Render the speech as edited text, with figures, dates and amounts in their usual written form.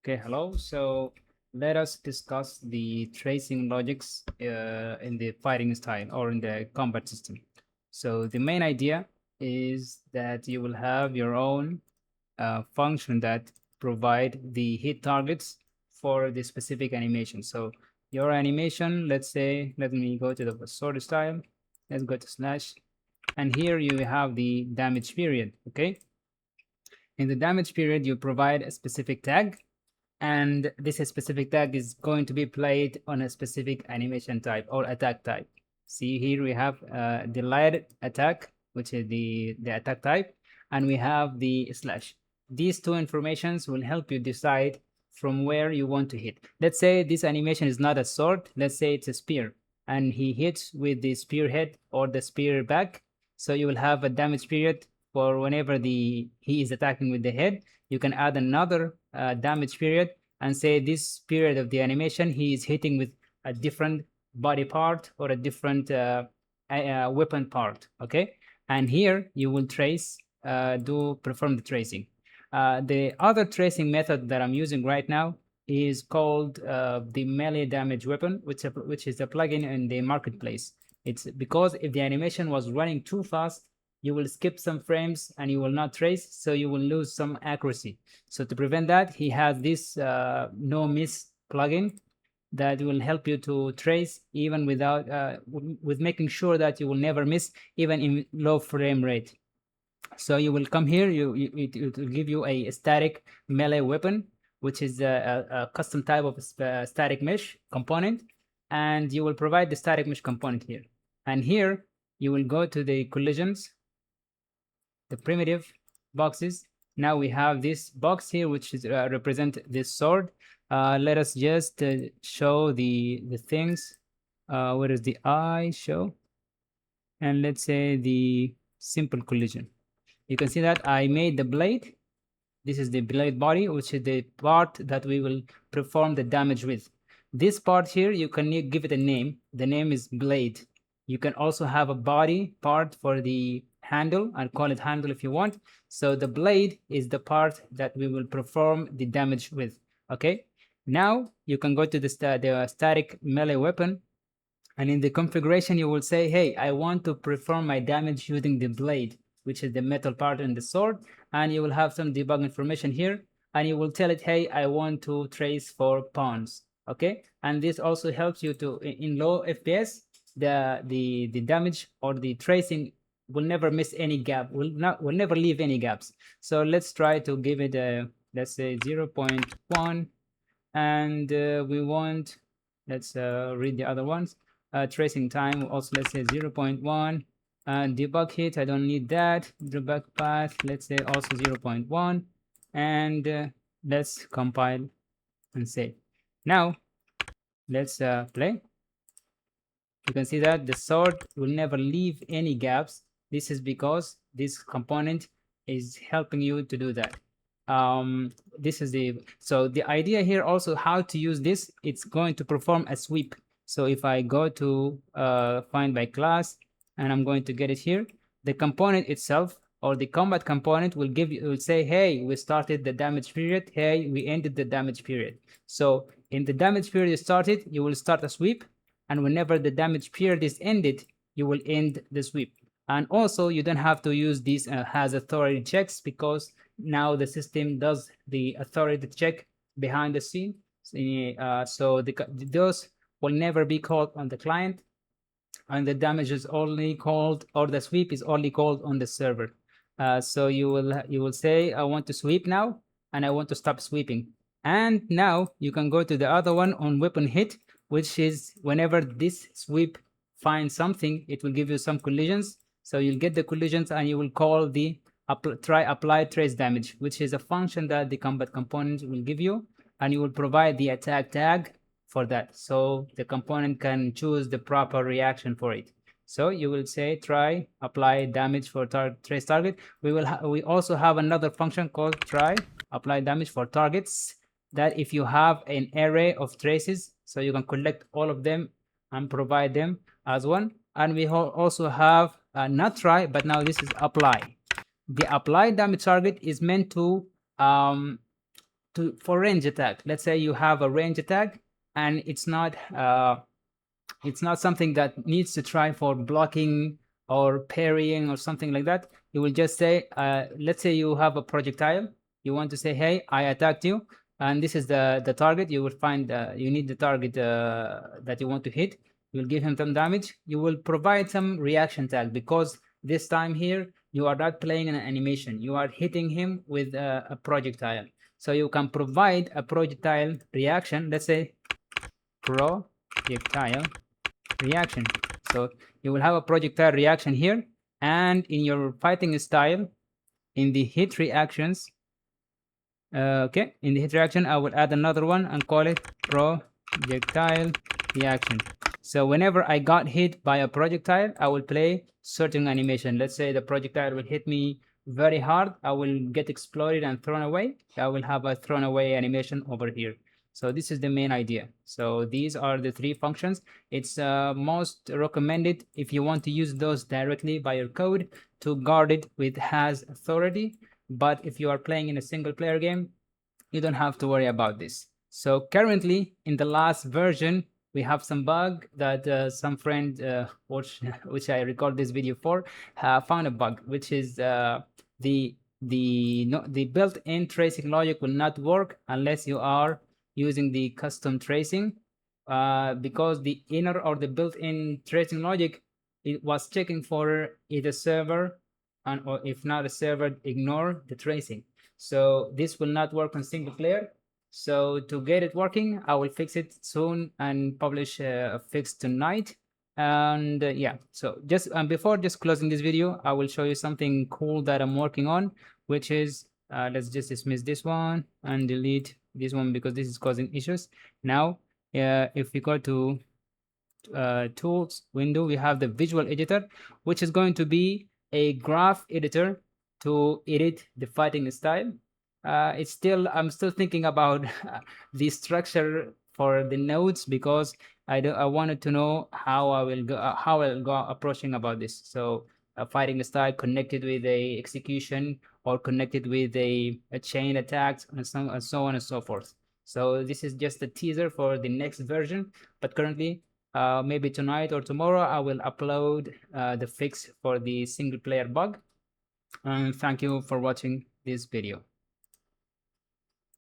Okay, hello. So let us discuss the tracing logics in the fighting style or in the combat system. So the main idea is that you will have your own function that provide the hit targets for the specific animation. So your animation, let's say, let me go to the sword style. Let's go to slash, and here you have the damage period. Okay, in the damage period, you provide a specific tag, and this specific tag is going to be played on a specific animation type or attack type. See here we have the light attack, which is the attack type, and we have the slash. These two informations will help you decide from where you want to hit. Let's say this animation is not a sword, let's say it's a spear, and he hits with the spearhead or the spear back. So you will have a damage period for whenever he is attacking with the head. You can add another damage period and say this period of the animation he is hitting with a different body part or a different weapon part. Okay, and here you will trace, perform the tracing. The other tracing method that I'm using right now is called the melee damage weapon, which is a plugin in the marketplace. It's because if the animation was running too fast, you will skip some frames and you will not trace, so you will lose some accuracy. So to prevent that, he has this no miss plugin that will help you to trace even without with making sure that you will never miss even in low frame rate. So you will come here, it will give you a static melee weapon, which is a custom type of static mesh component, and you will provide the static mesh component here. And here you will go to the collisions, the primitive boxes. Now we have this box here, which is represent this sword. Let us just show the things. Where is the eye show? And let's say the simple collision. You can see that I made the blade. This is the blade body, which is the part that we will perform the damage with. This part here, you can give it a name. The name is blade. You can also have a body part for the handle and call it handle if you want. So the blade is the part that we will perform the damage with. Okay. Now you can go to the static melee weapon, and in the configuration you will say, hey, I want to perform my damage using the blade, which is the metal part in the sword, and you will have some debug information here, and you will tell it, hey, I want to trace for pawns. Okay, and this also helps you to in low FPS, the damage or the tracing will never miss any gap, will never leave any gaps. So let's try to give it a, let's say 0.1, and we want, let's read the other ones. Tracing time also, let's say 0.1, and debug hit, I don't need that. Debug path, let's say also 0.1, and let's compile and save. Now let's play. You can see that the sword will never leave any gaps. This is because this component is helping you to do that. This is so the idea here also how to use this. It's going to perform a sweep. So if I go to find by class, and I'm going to get it here, the component itself or the combat component will will say, hey, we started the damage period, hey, we ended the damage period. So in the damage period you started, you will start a sweep, and whenever the damage period is ended, you will end the sweep. And also you don't have to use these has authority checks, because now the system does the authority check behind the scene. So those will never be called on the client, and the damage is only called, or the sweep is only called on the server. So you will say, I want to sweep now, and I want to stop sweeping. And now you can go to the other one on weapon hit, which is whenever this sweep finds something, it will give you some collisions. So you'll get the collisions, and you will call the try apply trace damage, which is a function that the combat component will give you, and you will provide the attack tag for that, so the component can choose the proper reaction for it. So you will say try apply damage for trace target. We also have another function called try apply damage for targets, that if you have an array of traces, so you can collect all of them and provide them as one. And we also have not try, but now this is apply. The apply damage target is meant to for range attack. Let's say you have a range attack and it's not something that needs to try for blocking or parrying or something like that. You will just say, let's say you have a projectile. You want to say, hey, I attacked you, and this is the target. You will find you need the target that you want to hit. You will give him some damage. You will provide some reaction tag, because this time here you are not playing an animation. You are hitting him with a projectile. So you can provide a projectile reaction. Let's say projectile reaction. So you will have a projectile reaction here, and in your fighting style, in the hit reactions, okay, in the hit reaction, I will add another one and call it projectile reaction. So whenever I got hit by a projectile, I will play certain animation. Let's say the projectile will hit me very hard. I will get exploded and thrown away. I will have a thrown away animation over here. So this is the main idea. So these are the three functions. It's most recommended if you want to use those directly by your code to guard it with has authority. But if you are playing in a single player game, you don't have to worry about this. So currently in the last version, we have some bug that some friend which I record this video for found a bug, which is the built-in tracing logic will not work unless you are using the custom tracing, because the inner or the built-in tracing logic, it was checking for either server, and or if not a server, ignore the tracing. So this will not work on single player. So to get it working, I will fix it soon and publish a fix tonight. And yeah, so just before just closing this video, I will show you something cool that I'm working on, which is let's just dismiss this one and delete this one because this is causing issues. Now, if we go to tools window, we have the visual editor, which is going to be a graph editor to edit the fighting style. I'm still thinking about the structure for the nodes, because I wanted to know how I'll go approaching about this. So fighting style connected with a execution, or connected with a chain attacks, and so on and so forth. So this is just a teaser for the next version, but currently maybe tonight or tomorrow I will upload the fix for the single player bug. And thank you for watching this video.